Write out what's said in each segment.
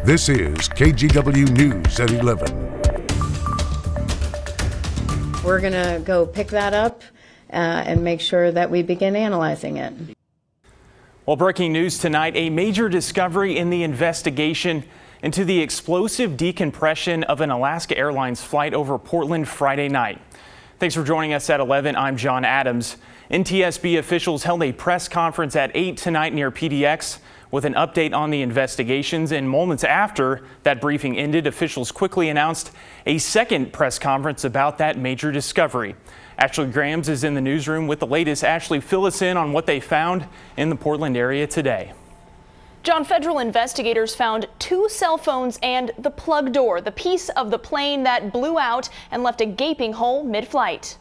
This is KGW News at 11. We're going to go pick that up and make sure that we begin analyzing it. Well, breaking news tonight, a major discovery in the investigation into the explosive decompression of an Alaska Airlines flight over Portland Friday night. Thanks for joining us at 11. I'm John Adams. NTSB officials held a press conference at 8 tonight near PDX with an update on the investigations. And moments after that briefing ended, officials quickly announced a second press conference about that major discovery. Ashley Grams is in the newsroom with the latest. Ashley, fill us in on what they found in the Portland area today. John, federal investigators found 2 cell phones and the plug door, the piece of the plane that blew out and left a gaping hole mid-flight.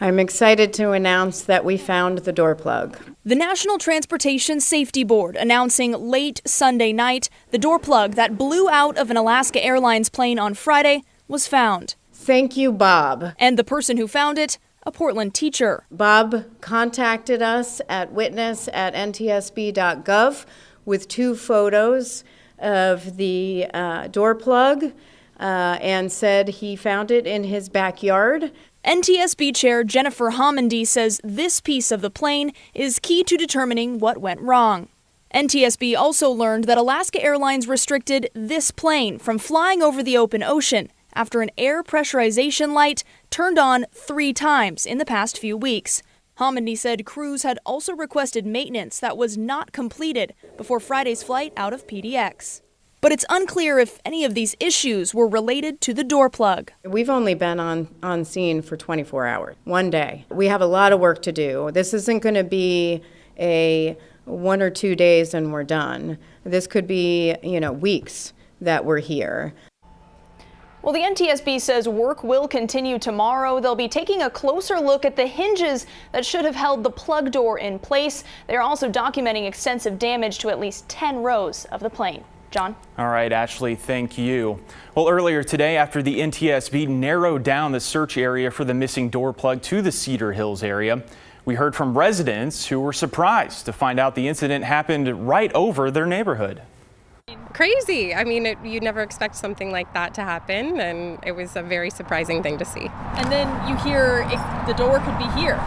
I'm excited to announce that we found the door plug. The National Transportation Safety Board announcing late Sunday night the door plug that blew out of an Alaska Airlines plane on Friday was found. Thank you, Bob. And the person who found it, a Portland teacher. Bob contacted us at witness@ntsb.gov with 2 photos of the door plug and said he found it in his backyard. NTSB Chair Jennifer Homendy says this piece of the plane is key to determining what went wrong. NTSB also learned that Alaska Airlines restricted this plane from flying over the open ocean after an air pressurization light turned on 3 times in the past few weeks. Homendy said crews had also requested maintenance that was not completed before Friday's flight out of PDX. But it's unclear if any of these issues were related to the door plug. We've only been on scene for 24 hours, one day. We have a lot of work to do. This isn't going to be a 1 or 2 days and we're done. This could be, weeks that we're here. Well, the NTSB says work will continue tomorrow. They'll be taking a closer look at the hinges that should have held the plug door in place. They're also documenting extensive damage to at least 10 rows of the plane. John? All right, Ashley, thank you. Well, earlier today, after the NTSB narrowed down the search area for the missing door plug to the Cedar Hills area, we heard from residents who were surprised to find out the incident happened right over their neighborhood. Crazy. I mean, you'd never expect something like that to happen, and it was a very surprising thing to see. And then you hear the door could be here.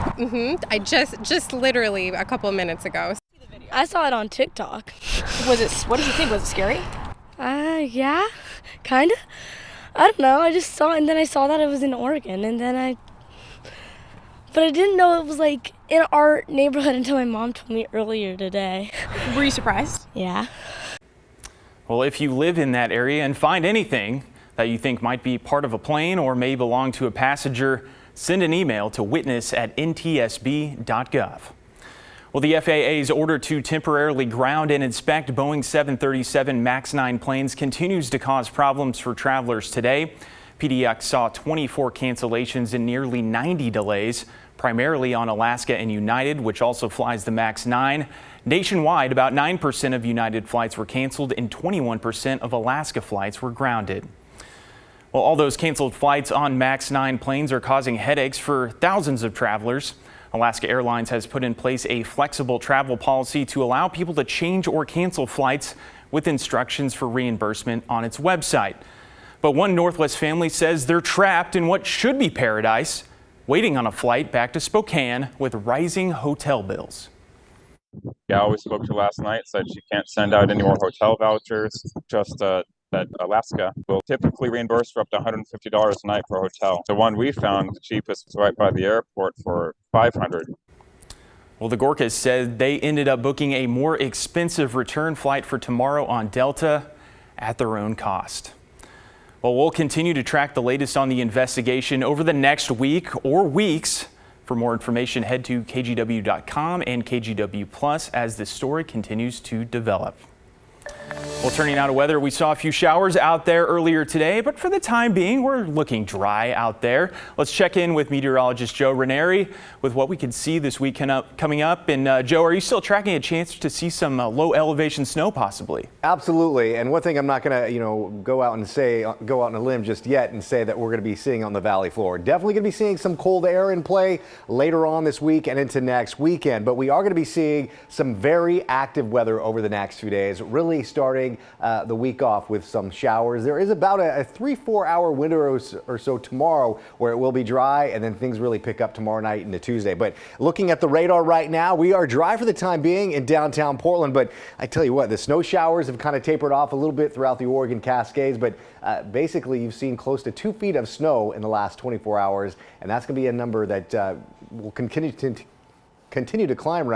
I just literally a couple of minutes ago. I saw it on TikTok. What did you think? Was it scary? Yeah, kind of. I don't know. I just saw it, and then I saw that it was in Oregon, but I didn't know it was like in our neighborhood until my mom told me earlier today. Were you surprised? Yeah. Well, if you live in that area and find anything that you think might be part of a plane or may belong to a passenger, send an email to witness@ntsb.gov. Well, the FAA's order to temporarily ground and inspect Boeing 737 MAX 9 planes continues to cause problems for travelers today. PDX saw 24 cancellations and nearly 90 delays, primarily on Alaska and United, which also flies the MAX 9. Nationwide, about 9% of United flights were canceled and 21% of Alaska flights were grounded. Well, all those canceled flights on MAX 9 planes are causing headaches for thousands of travelers. Alaska Airlines has put in place a flexible travel policy to allow people to change or cancel flights with instructions for reimbursement on its website. But one Northwest family says they're trapped in what should be paradise, waiting on a flight back to Spokane with rising hotel bills. Yeah, we spoke to last night, said she can't send out any more hotel vouchers, just that Alaska will typically reimburse for up to $150 a night for a hotel. The one we found, the cheapest, was right by the airport for $500. Well, the Gorkas said they ended up booking a more expensive return flight for tomorrow on Delta at their own cost. Well, we'll continue to track the latest on the investigation over the next week or weeks. For more information, head to kgw.com and KGW Plus as this story continues to develop. Well, turning now to weather, we saw a few showers out there earlier today, but for the time being, we're looking dry out there. Let's check in with meteorologist Joe Ranieri with what we could see this week coming up. And Joe, are you still tracking a chance to see some low elevation snow possibly? Absolutely. And one thing I'm not going to, go out on a limb just yet and say that we're going to be seeing on the valley floor. Definitely going to be seeing some cold air in play later on this week and into next weekend. But we are going to be seeing some very active weather over the next few days, really starting starting the week off with some showers. There is about a 3-4 hour window or so tomorrow where it will be dry, and then things really pick up tomorrow night into Tuesday. But looking at the radar right now, we are dry for the time being in downtown Portland. But I tell you what, the snow showers have kind of tapered off a little bit throughout the Oregon Cascades. But basically, you've seen close to 2 feet of snow in the last 24 hours, and that's going to be a number that will continue to climb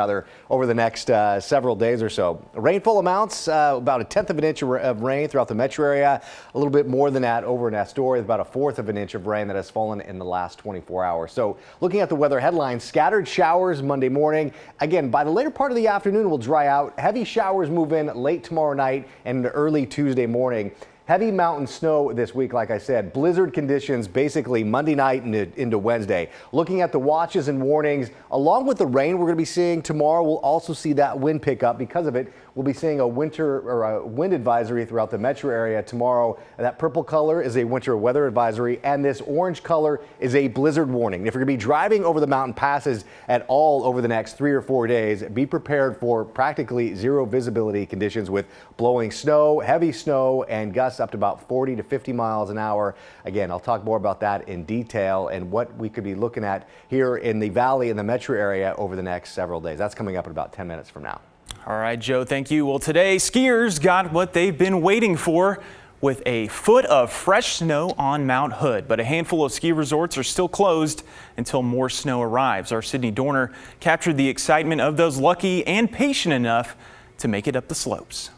over the next several days or so. Rainfall amounts, about 1/10 of an inch of rain throughout the metro area. A little bit more than that over in Astoria, about 1/4 of an inch of rain that has fallen in the last 24 hours. So looking at the weather headlines, scattered showers Monday morning. Again, by the later part of the afternoon, will dry out. Heavy showers move in late tomorrow night and early Tuesday morning. Heavy mountain snow this week, like I said. Blizzard conditions basically Monday night into Wednesday. Looking at the watches and warnings, along with the rain we're going to be seeing tomorrow, we'll also see that wind pick up. Because of it, we'll be seeing a wind advisory throughout the metro area tomorrow. That purple color is a winter weather advisory, and this orange color is a blizzard warning. If you're going to be driving over the mountain passes at all over the next 3 or 4 days, be prepared for practically zero visibility conditions with blowing snow, heavy snow, and gusts up to about 40 to 50 miles an hour. Again, I'll talk more about that in detail and what we could be looking at here in the valley and the metro area over the next several days. That's coming up in about 10 minutes from now. All right, Joe, thank you. Well, today skiers got what they've been waiting for with a foot of fresh snow on Mount Hood. But a handful of ski resorts are still closed until more snow arrives. Our Sydney Dorner captured the excitement of those lucky and patient enough to make it up the slopes.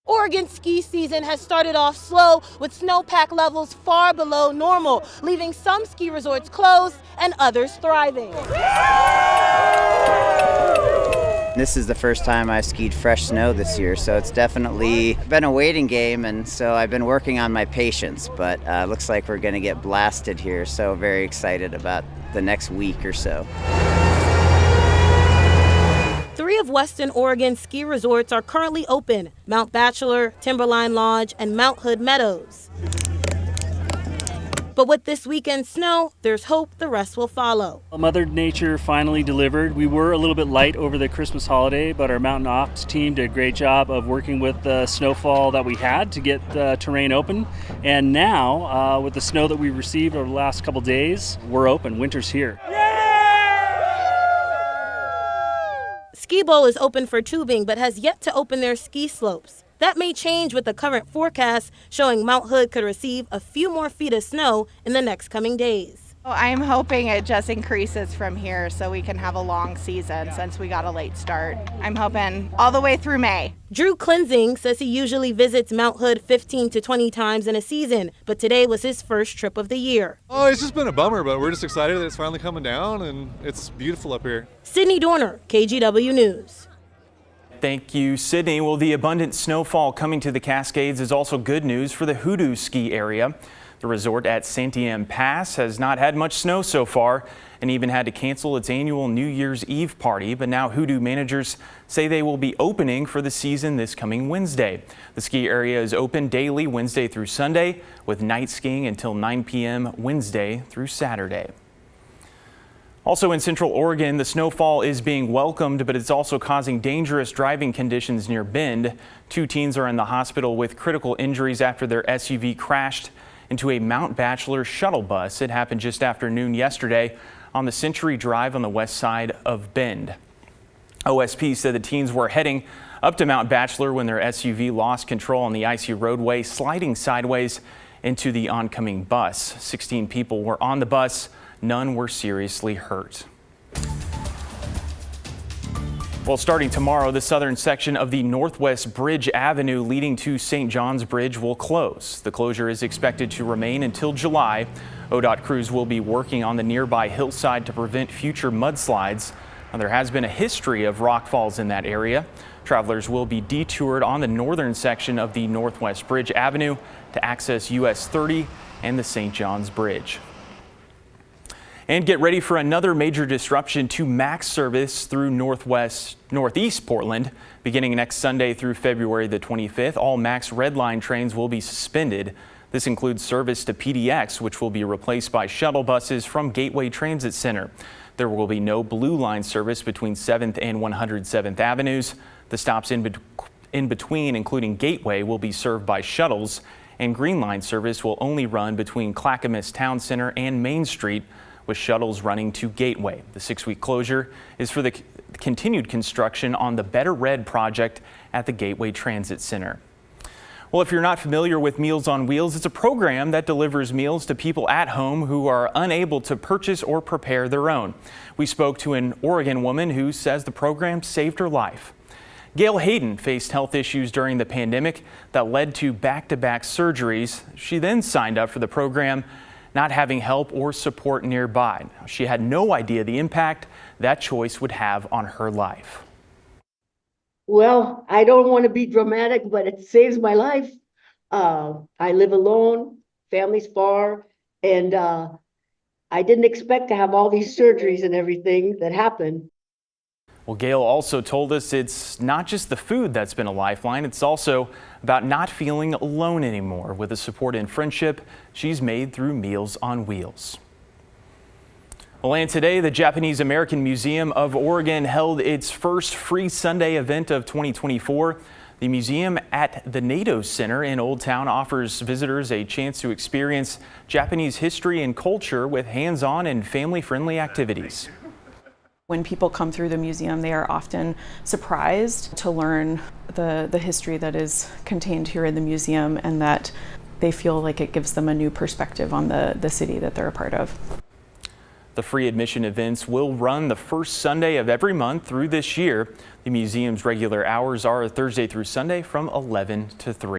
Oregon ski season has started off slow with snowpack levels far below normal, leaving some ski resorts closed and others thriving. This is the first time I've skied fresh snow this year, so it's definitely been a waiting game, and so I've been working on my patience, but looks like we're going to get blasted here, so very excited about the next week or so. 3 of Western Oregon's ski resorts are currently open: Mount Bachelor, Timberline Lodge, and Mount Hood Meadows. But with this weekend's snow, there's hope the rest will follow. Mother Nature finally delivered. We were a little bit light over the Christmas holiday, but our mountain ops team did a great job of working with the snowfall that we had to get the terrain open. And now, with the snow that we received over the last couple days, we're open. Winter's here. Ski Bowl is open for tubing, but has yet to open their ski slopes. That may change with the current forecast showing Mount Hood could receive a few more feet of snow in the next coming days. I'm hoping it just increases from here so we can have a long season since we got a late start. I'm hoping all the way through May. Drew Cleansing says he usually visits Mount Hood 15 to 20 times in a season, but today was his first trip of the year. Oh, it's just been a bummer, but we're just excited that it's finally coming down and it's beautiful up here. Sydney Dorner, KGW News. Thank you, Sydney. Well, the abundant snowfall coming to the Cascades is also good news for the Hoodoo ski area. The resort at Santiam Pass has not had much snow so far and even had to cancel its annual New Year's Eve party. But now Hoodoo managers say they will be opening for the season this coming Wednesday. The ski area is open daily Wednesday through Sunday, with night skiing until 9 p.m. Wednesday through Saturday. Also in Central Oregon, the snowfall is being welcomed, but it's also causing dangerous driving conditions near Bend. 2 teens are in the hospital with critical injuries after their SUV crashed into a Mount Bachelor shuttle bus. It happened just after noon yesterday on the Century Drive on the west side of Bend. OSP said the teens were heading up to Mount Bachelor when their SUV lost control on the icy roadway, sliding sideways into the oncoming bus. 16 people were on the bus. None were seriously hurt. Well, starting tomorrow, the southern section of the Northwest Bridge Avenue leading to St. John's Bridge will close. The closure is expected to remain until July. ODOT crews will be working on the nearby hillside to prevent future mudslides. Now, there has been a history of rock falls in that area. Travelers will be detoured on the northern section of the Northwest Bridge Avenue to access US 30 and the St. John's Bridge. And get ready for another major disruption to MAX service through northeast Portland. Beginning next Sunday through February the 25th, all MAX Red Line trains will be suspended. This includes service to PDX, which will be replaced by shuttle buses from Gateway Transit Center. There will be no Blue Line service between 7th and 107th Avenues. The stops in in between, including Gateway, will be served by shuttles, and Green Line service will only run between Clackamas Town Center and Main Street, with shuttles running to Gateway. The 6-week closure is for the continued construction on the Better Red project at the Gateway Transit Center. Well, if you're not familiar with Meals on Wheels, it's a program that delivers meals to people at home who are unable to purchase or prepare their own. We spoke to an Oregon woman who says the program saved her life. Gail Hayden faced health issues during the pandemic that led to back-to-back surgeries. She then signed up for the program, not having help or support nearby. She had no idea the impact that choice would have on her life. Well, I don't want to be dramatic, but it saves my life. I live alone, family's far, and I didn't expect to have all these surgeries and everything that happened. Well, Gail also told us it's not just the food that's been a lifeline, it's also about not feeling alone anymore with the support and friendship she's made through Meals on Wheels. Well, and today, the Japanese American Museum of Oregon held its first free Sunday event of 2024. The museum at the NATO Center in Old Town offers visitors a chance to experience Japanese history and culture with hands-on and family-friendly activities. When people come through the museum, they are often surprised to learn the history that is contained here in the museum, and that they feel like it gives them a new perspective on the city that they're a part of. The free admission events will run the first Sunday of every month through this year. The museum's regular hours are Thursday through Sunday from 11 to 3.